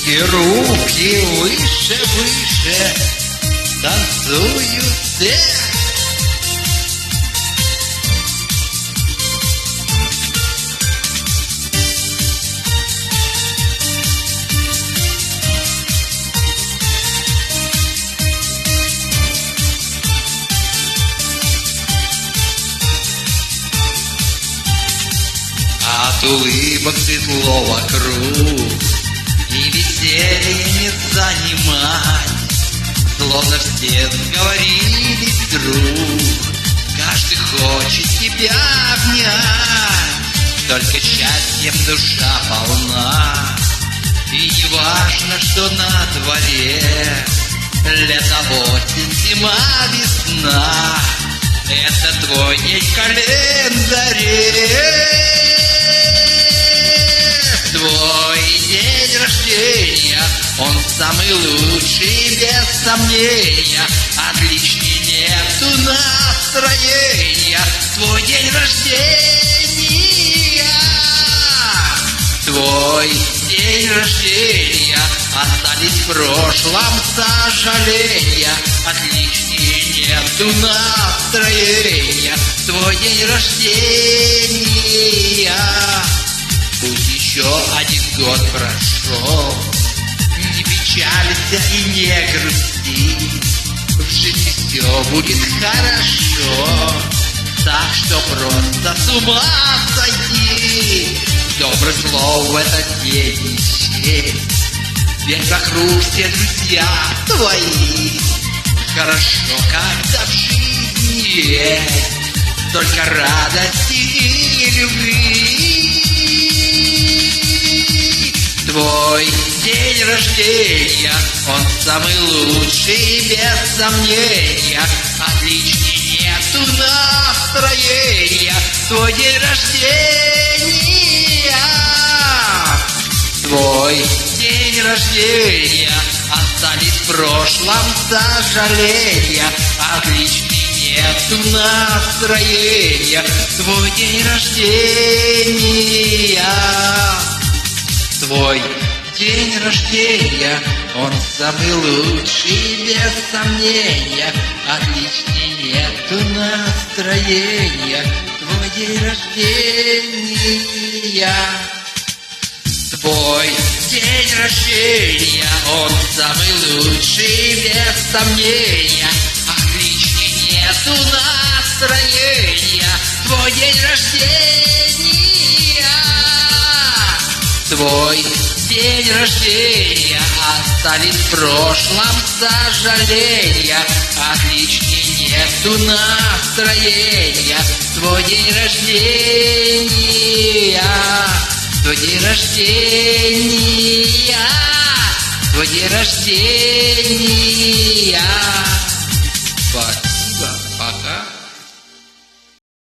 И руки выше, выше танцуют все. От улыбок светло вокруг, и веселье не занимать. Словно все сговорились вдруг, каждый хочет тебя обнять. Только счастьем душа полна, и не важно, что на дворе. Лето, осень, зима, весна — это твой день в календаре. Твой день рождения, он самый лучший, без сомнения. Отличней нету настроения. Твой день рождения, твой день рождения. Остались в прошлом сожаления. Отличней нету настроения. Твой день рождения. Пусть еще один год прошел, не печалься и не грусти. В жизни все будет хорошо, так что просто с ума сойти. Добрых слов в этот день не счесть, ведь вокруг все друзья твои. Хорошо, когда в жизни есть только радости и любви. Твой день рождения, он самый лучший, без сомнения. Отличней нету настроения. Твой день рождения, твой день рождения. Остались в прошлом сожаления. Отличней нету настроения. Твой день рождения. Твой день рождения, он самый лучший, без сомнения. Отличней нету настроения. Твой день рождения. Твой день рождения, он самый лучший, без сомнения. Отличней нету настроения. Твой день рождения. Твой день рождения, остались в прошлом сожаления. Отличней нету настроения. Твой день рождения. Твой день рождения. Твой день рождения.